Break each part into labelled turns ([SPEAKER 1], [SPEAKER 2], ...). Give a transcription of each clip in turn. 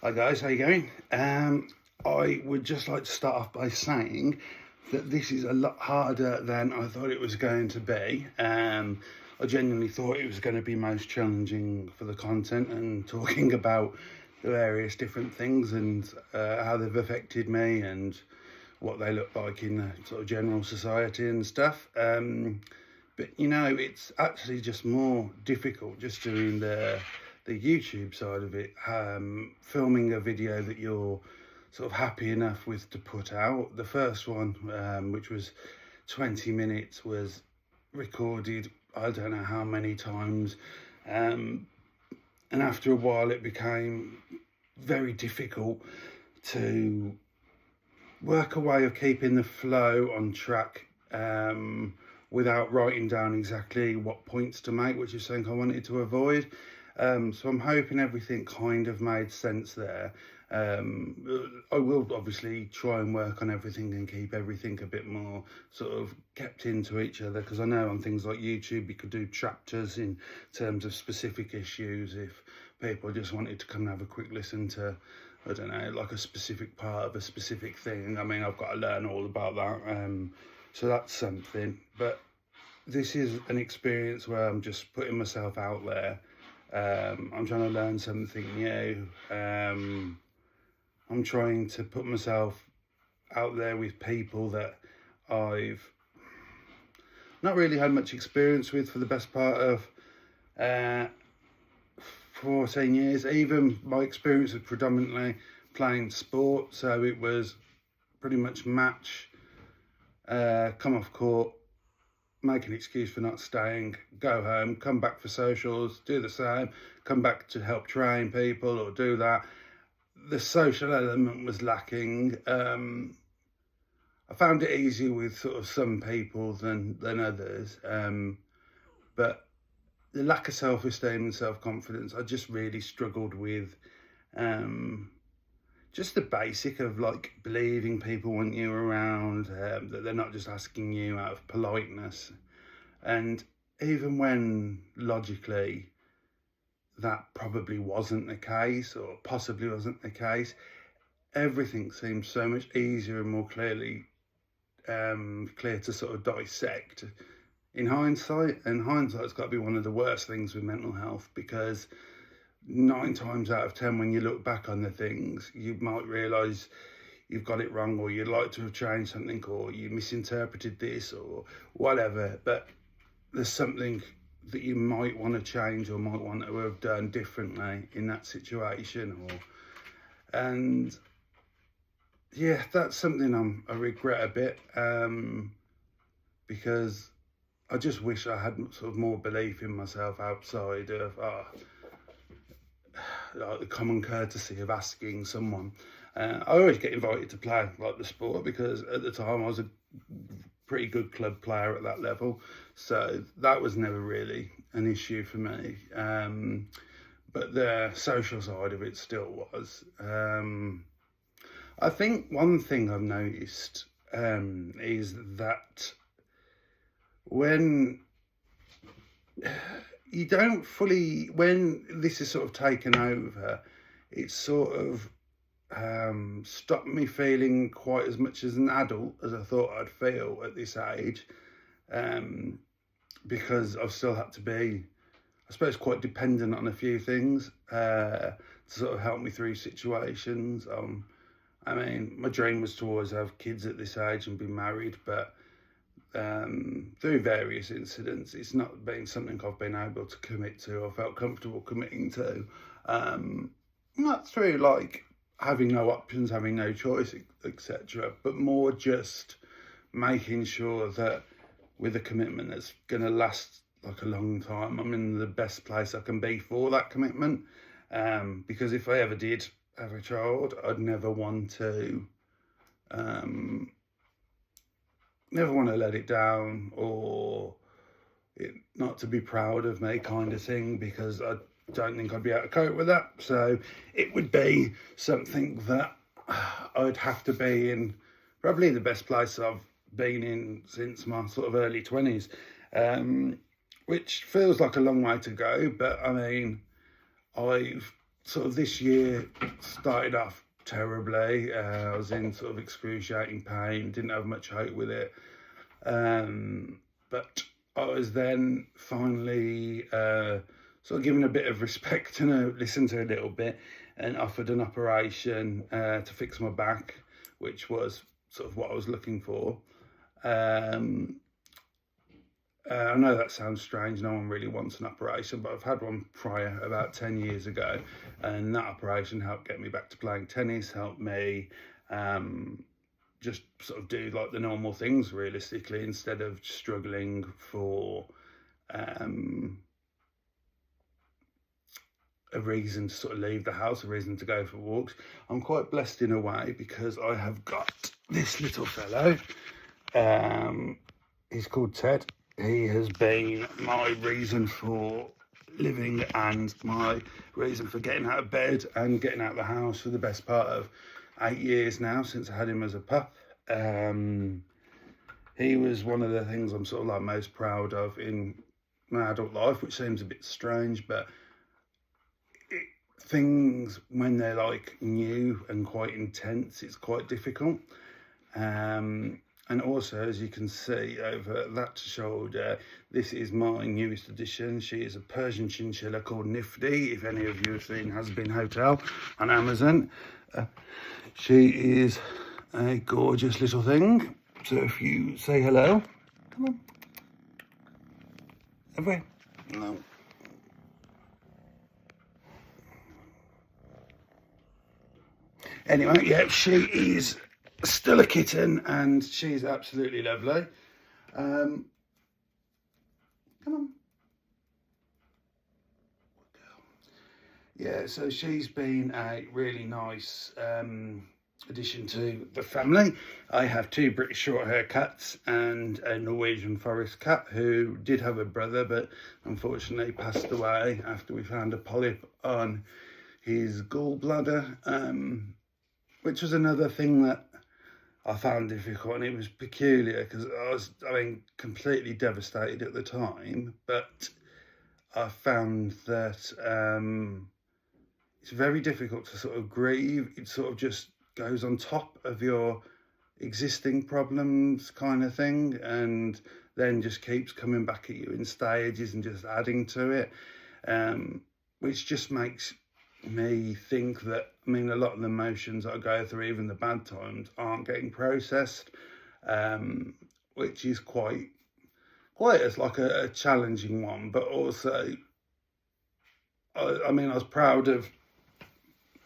[SPEAKER 1] Hi guys, how you going? I would just like to start off by saying that this is a lot harder than I thought it was going to be. I genuinely thought it was going to be most challenging for the content and talking about the various different things and how they've affected me and what they look like in the sort of general society and stuff. But you know, it's actually just more difficult just doing the YouTube side of it, filming a video that you're sort of happy enough with to put out. The first one, which was 20 minutes, was recorded I don't know how many times, and after a while it became very difficult to work a way of keeping the flow on track, without writing down exactly what points to make, which is something I wanted to avoid. So I'm hoping everything kind of made sense there. I will obviously try and work on everything and keep everything a bit more sort of kept into each other, because I know on things like YouTube you could do chapters in terms of specific issues if people just wanted to come and have a quick listen to, I don't know, like a specific part of a specific thing. I mean, I've got to learn all about that, so that's something. But this is an experience where I'm just putting myself out there. I'm trying to learn something new. I'm trying to put myself out there with people that I've not really had much experience with for the best part of 14 years. Even my experience was predominantly playing sport, so it was pretty much match, come off court, make an excuse for not staying, go home, come back for socials, do the same, come back to help train people or do that. The social element was lacking. I found it easier with sort of some people than others, but the lack of self-esteem and self-confidence, I just really struggled with. Just the basic of like believing people want you around, that they're not just asking you out of politeness. And even when logically that probably wasn't the case, or possibly wasn't the case, everything seems so much easier and more clearly clear to sort of dissect in hindsight. And hindsight's got to be one of the worst things with mental health, because 9 times out of 10 when you look back on the things, you might realise you've got it wrong, or you'd like to have changed something, or you misinterpreted this or whatever, but there's something that you might want to change or might want to have done differently in that situation. And yeah, that's something I regret a bit, because I just wish I had sort of more belief in myself outside of like the common courtesy of asking someone. I always get invited to play like the sport, because at the time I was a pretty good club player at that level, so that was never really an issue for me. But the social side of it still was. I think one thing I've noticed is that when you don't fully, when this is sort of taken over, it's sort of stopped me feeling quite as much as an adult as I thought I'd feel at this age, because I've still had to be, I suppose, quite dependent on a few things to sort of help me through situations. I mean, my dream was to always have kids at this age and be married, but through various incidents, it's not been something I've been able to commit to or felt comfortable committing to. Not through like having no options, having no choice, etc., but more just making sure that with a commitment that's going to last like a long time, I'm in the best place I can be for that commitment. Because if I ever did have a child, I'd never want to let it down, or it not to be proud of me kind of thing, because I don't think I'd be able to cope with that. So it would be something that I'd have to be in probably the best place I've been in since my sort of early 20s, which feels like a long way to go, but I mean, I've sort of this year started off terribly. I was in sort of excruciating pain, didn't have much hope with it. But I was then finally sort of given a bit of respect and listened to a little bit, and offered an operation to fix my back, which was sort of what I was looking for. I know that sounds strange, no one really wants an operation, but I've had one prior about 10 years ago, and that operation helped get me back to playing tennis, helped me just sort of do like the normal things realistically, instead of struggling for a reason to sort of leave the house, a reason to go for walks. I'm quite blessed in a way because I have got this little fellow. He's called Ted. He has been my reason for living and my reason for getting out of bed and getting out of the house for the best part of 8 years now, since I had him as a pup. He was one of the things I'm sort of like most proud of in my adult life, which seems a bit strange, but things when they're like new and quite intense, it's quite difficult. And also, as you can see over that shoulder, this is my newest addition. She is a Persian chinchilla called Nifty, if any of you have seen Has Been Hotel on Amazon. She is a gorgeous little thing. So if you say hello, come on. Over here. No. Anyway, yeah, she is still a kitten and she's absolutely lovely. Come on. Yeah, so she's been a really nice addition to the family. I have 2 British short-hair cats and a Norwegian forest cat who did have a brother, but unfortunately passed away after we found a polyp on his gallbladder, which was another thing that I found difficult, and it was peculiar because I was, completely devastated at the time, but I found that it's very difficult to sort of grieve. It sort of just goes on top of your existing problems kind of thing, and then just keeps coming back at you in stages and just adding to it, which just makes me think that, a lot of the emotions I go through, even the bad times, aren't getting processed, which is quite as like a challenging one. But also, I was proud of,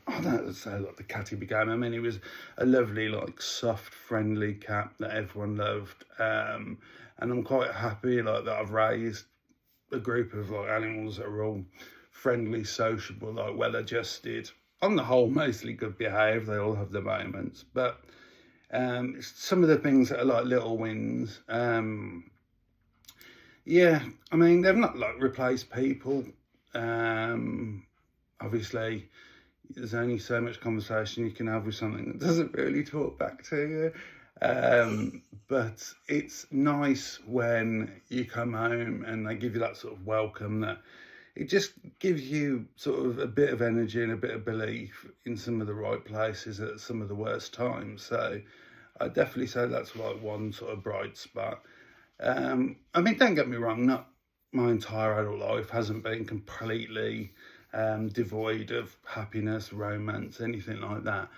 [SPEAKER 1] I don't know to say like the cat he became. He was a lovely, like soft, friendly cat that everyone loved, and I'm quite happy like that I've raised a group of like animals that are all friendly, sociable, like well-adjusted, on the whole mostly good behaved. They all have their moments, but some of the things that are like little wins, yeah, they've not like replaced people. Obviously there's only so much conversation you can have with something that doesn't really talk back to you, but it's nice when you come home and they give you that sort of welcome, that it just gives you sort of a bit of energy and a bit of belief in some of the right places at some of the worst times. So I definitely say that's like one sort of bright spot. Don't get me wrong, not my entire adult life hasn't been completely devoid of happiness, romance, anything like that.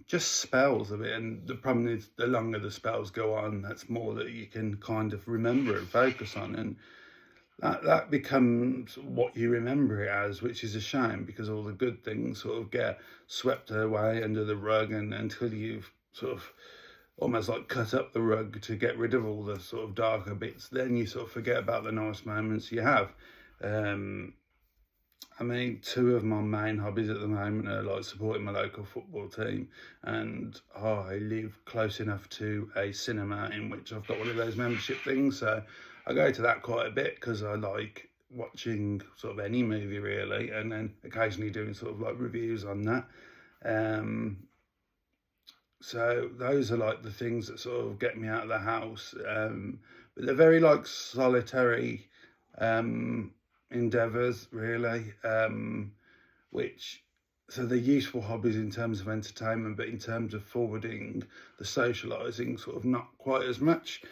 [SPEAKER 1] Just spells of it, and the problem is the longer the spells go on, that's more that you can kind of remember and focus on, and that becomes what you remember it as, which is a shame, because all the good things sort of get swept away under the rug, and until you've sort of almost like cut up the rug to get rid of all the sort of darker bits, then you sort of forget about the nice moments you have. 2 of my main hobbies at the moment are like supporting my local football team, and I live close enough to a cinema in which I've got one of those membership things, so I go to that quite a bit because I like watching sort of any movie really, and then occasionally doing sort of like reviews on that. So those are like the things that sort of get me out of the house, but they're very like solitary endeavours really, so they're useful hobbies in terms of entertainment, but in terms of forwarding the socialising, sort of not quite as much.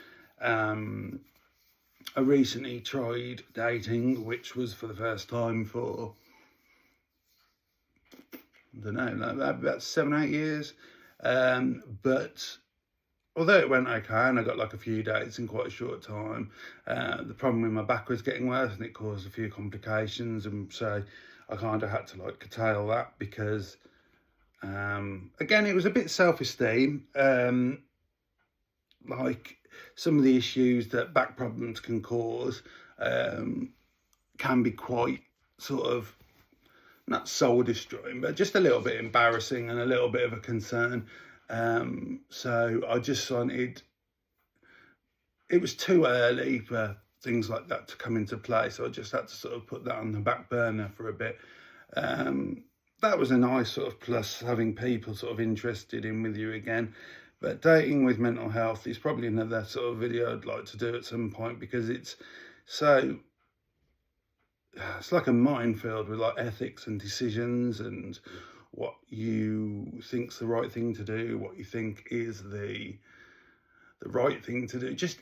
[SPEAKER 1] I recently tried dating, which was for the first time for, I don't know, like about 7-8 years. But although it went okay and I got like a few dates in quite a short time, the problem with my back was getting worse and it caused a few complications, and so I kind of had to like curtail that because, again, it was a bit self-esteem. Like some of the issues that back problems can cause can be quite sort of, not soul destroying, but just a little bit embarrassing and a little bit of a concern. So I just wanted, it was too early for things like that to come into play, so I just had to sort of put that on the back burner for a bit. That was a nice sort of plus, having people sort of interested in with you again. But dating with mental health is probably another sort of video I'd like to do at some point, because it's like a minefield with like ethics and decisions and what you think's the right thing to do, what you think is the right thing to do. Just,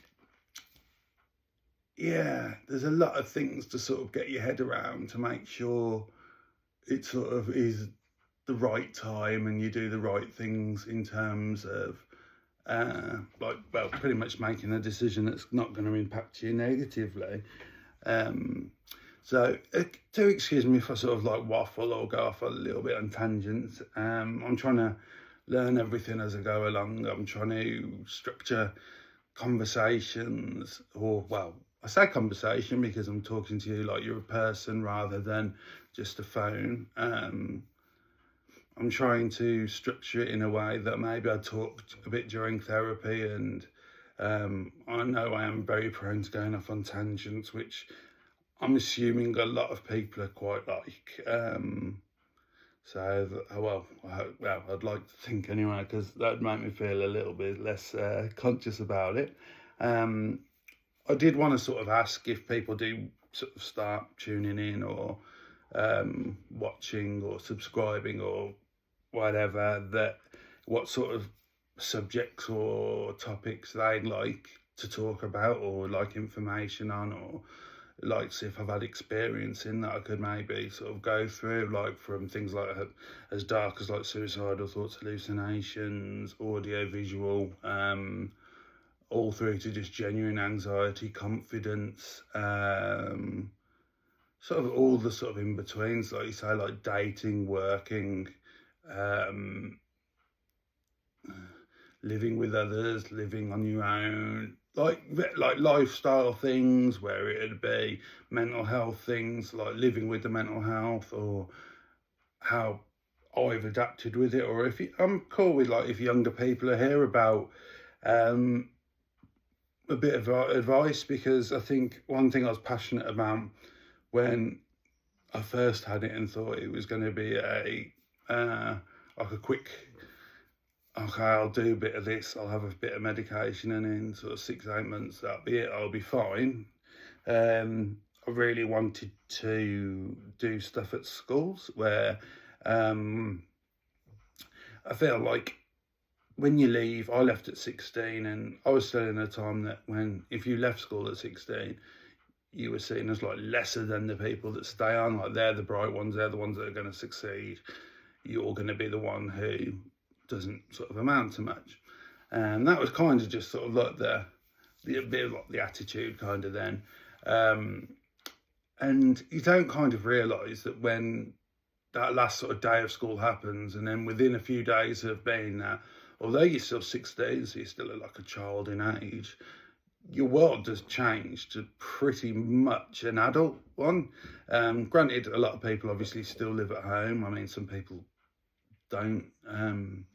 [SPEAKER 1] yeah, there's a lot of things to sort of get your head around to make sure it sort of is the right time and you do the right things in terms of pretty much making a decision that's not going to impact you negatively. So do excuse me if I sort of like waffle or go off a little bit on tangents. I'm trying to learn everything as I go along. I'm trying to structure conversations, or, well, I say conversation because I'm talking to you like you're a person rather than just a phone. I'm trying to structure it in a way that maybe I talked a bit during therapy, and I know I am very prone to going off on tangents, which I'm assuming a lot of people are quite like. I'd like to think anyway, because that'd make me feel a little bit less conscious about it. I did want to sort of ask if people do sort of start tuning in or watching or subscribing or whatever, that what sort of subjects or topics they'd like to talk about or like information on, or like see if I've had experience in that I could maybe sort of go through, like from things like as dark as like suicidal thoughts, hallucinations, audio, visual, all through to just genuine anxiety, confidence, sort of all the sort of in-betweens, like you say, like dating, working, living with others, living on your own, like lifestyle things, where it'd be mental health things, like living with the mental health, or how I've adapted with it, or I'm cool with like if younger people are here about a bit of advice, because I think one thing I was passionate about when I first had it and thought it was going to be like a quick, okay, I'll do a bit of this, I'll have a bit of medication, and in sort of 6-8 months, that'll be it, I'll be fine. I really wanted to do stuff at schools where I feel like when you leave, I left at 16, and I was still in a time that when, if you left school at 16, you were seen as like lesser than the people that stay on, like they're the bright ones, they're the ones that are going to succeed. You're going to be the one who doesn't sort of amount to much. And that was kind of just sort of like the bit of like the attitude kind of then. And you don't kind of realise that when that last sort of day of school happens, and then within a few days of being there, although you're still 16, so you're still like a child in age, your world has changed to pretty much an adult one. Granted, a lot of people obviously still live at home. I mean, some people don't, and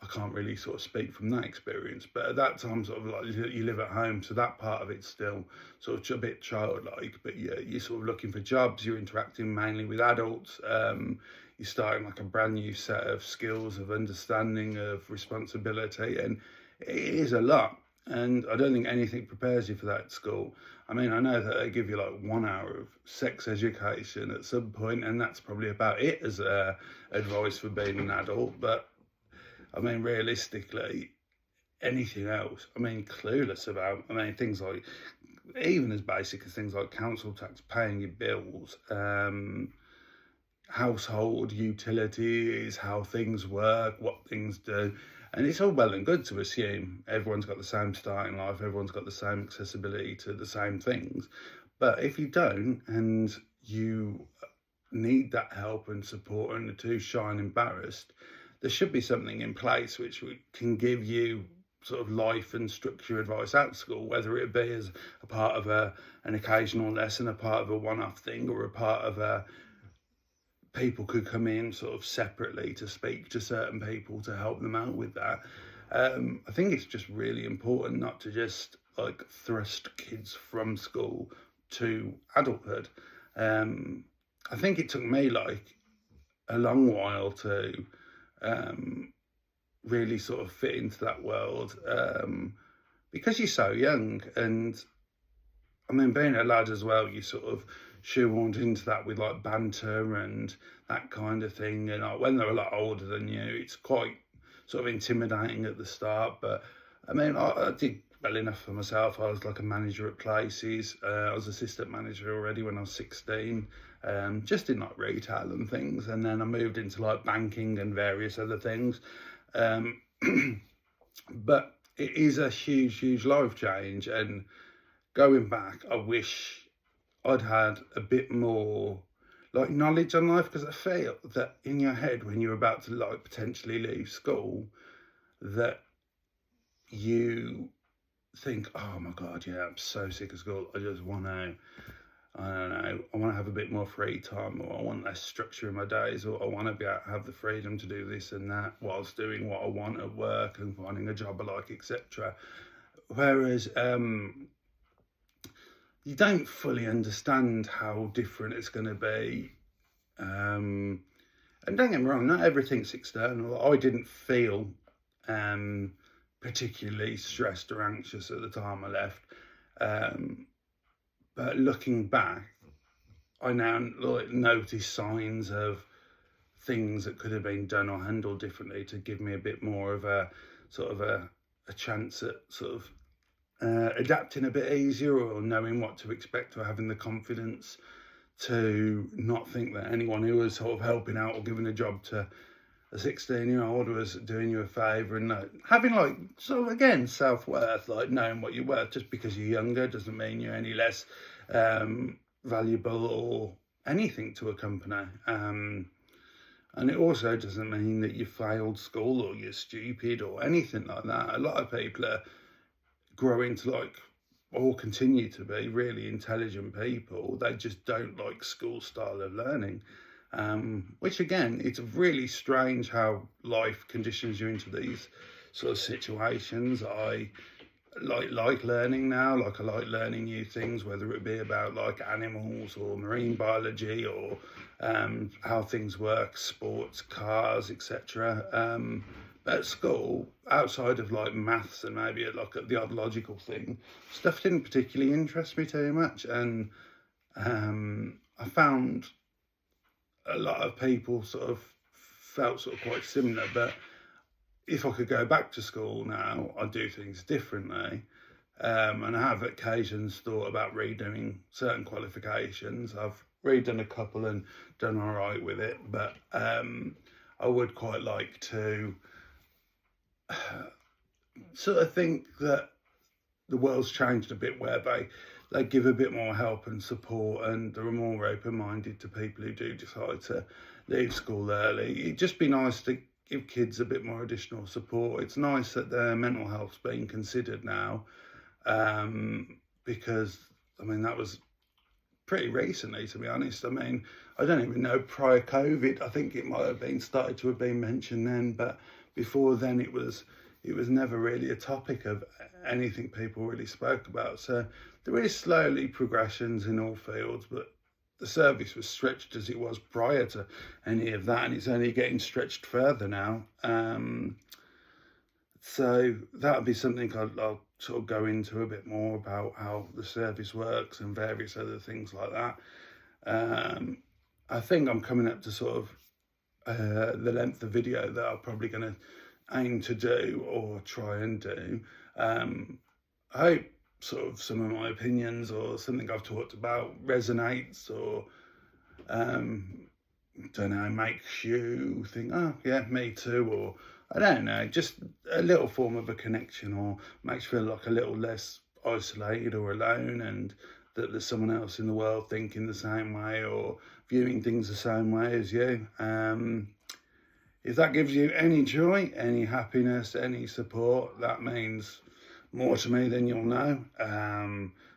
[SPEAKER 1] I can't really sort of speak from that experience, but at that time, sort of like you live at home, so that part of it's still sort of a bit childlike, but you're sort of looking for jobs, you're interacting mainly with adults, you're starting like a brand new set of skills, of understanding, of responsibility, and it is a lot. And I don't think anything prepares you for that at school. I mean, I know that they give you like 1 hour of sex education at some point, and that's probably about it as advice for being an adult. But I mean, realistically, anything else, I mean, clueless about. I mean, things like, even as basic as things like council tax, paying your bills, household utilities, how things work, what things do. And it's all well and good to assume everyone's got the same start in life, everyone's got the same accessibility to the same things. But if you don't, and you need that help and support and are too shy and embarrassed, there should be something in place which can give you sort of life and structure advice at school, whether it be as a part of an occasional lesson, a part of a one-off thing, or a part of a people could come in sort of separately to speak to certain people to help them out with that. I think it's just really important not to just like thrust kids from school to adulthood. I think it took me like a long while to really sort of fit into that world, because you're so young. And I mean, being a lad as well, you sort of shoehorned into that with like banter and that kind of thing. And like, when they're a lot older than you, it's quite sort of intimidating at the start. But I mean, I did well enough for myself. I was like a manager at places. I was assistant manager already when I was 16, just in like retail and things. And then I moved into like banking and various other things. But it is a huge life change. And going back, I wish I'd had a bit more like knowledge on life, because I feel that in your head when you're about to like potentially leave school, that you think, oh my God, yeah, I'm so sick of school. I just want to, I don't know, I want to have a bit more free time, or I want less structure in my days, or I want to be able to have the freedom to do this and that whilst doing what I want at work and finding a job I like, etc. Whereas you don't fully understand how different it's going to be. And don't get me wrong, not everything's external. I didn't feel particularly stressed or anxious at the time I left. But looking back, I now like notice signs of things that could have been done or handled differently to give me a bit more of a sort of a chance at sort of adapting a bit easier, or knowing what to expect, or having the confidence to not think that anyone who was sort of helping out or giving a job to a 16-year-old was doing you a favour. And having like sort of, again, self-worth, like knowing what you're worth. Just because you're younger doesn't mean you're any less valuable or anything to a company. And it also doesn't mean that you failed school or you're stupid or anything like that. A lot of people are growing to like, or continue to be, really intelligent people. They just don't like school style of learning, which again, it's really strange how life conditions you into these sort of situations. I like learning now. Like I like learning new things, whether it be about like animals or marine biology, or how things work, sports, cars, etc. At school, outside of like maths and maybe like the odd logical thing, stuff didn't particularly interest me too much. And I found a lot of people sort of felt sort of quite similar. But if I could go back to school now, I'd do things differently. And I have at occasions thought about redoing certain qualifications. I've redone a couple and done all right with it, but I would quite like to sort of think that the world's changed a bit, where they give a bit more help and support, and they're more open-minded to people who do decide to leave school early. It'd just be nice to give kids a bit more additional support. It's nice that their mental health's being considered now, because I mean, that was pretty recently, to be honest. I mean, I don't even know, prior COVID, I think it might have been started to have been mentioned then, but before then it was never really a topic of anything people really spoke about. So there is slowly progressions in all fields, but the service was stretched as it was prior to any of that, and it's only getting stretched further now. So that'll be something I'll sort of go into a bit more about how the service works and various other things like that. I think I'm coming up to sort of the length of video that I'm probably going to aim to do or try and do. I hope sort of some of my opinions or something I've talked about resonates, or don't know, makes you think, oh yeah, me too, or I don't know, just a little form of a connection, or makes you feel like a little less isolated or alone, and that there's someone else in the world thinking the same way or viewing things the same way as you. If that gives you any joy, any happiness, any support, that means more to me than you'll know.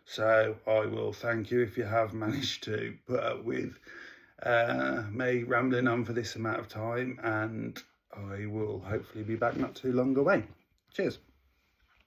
[SPEAKER 1] So I will thank you if you have managed to put up with me rambling on for this amount of time, and I will hopefully be back not too long away. Cheers.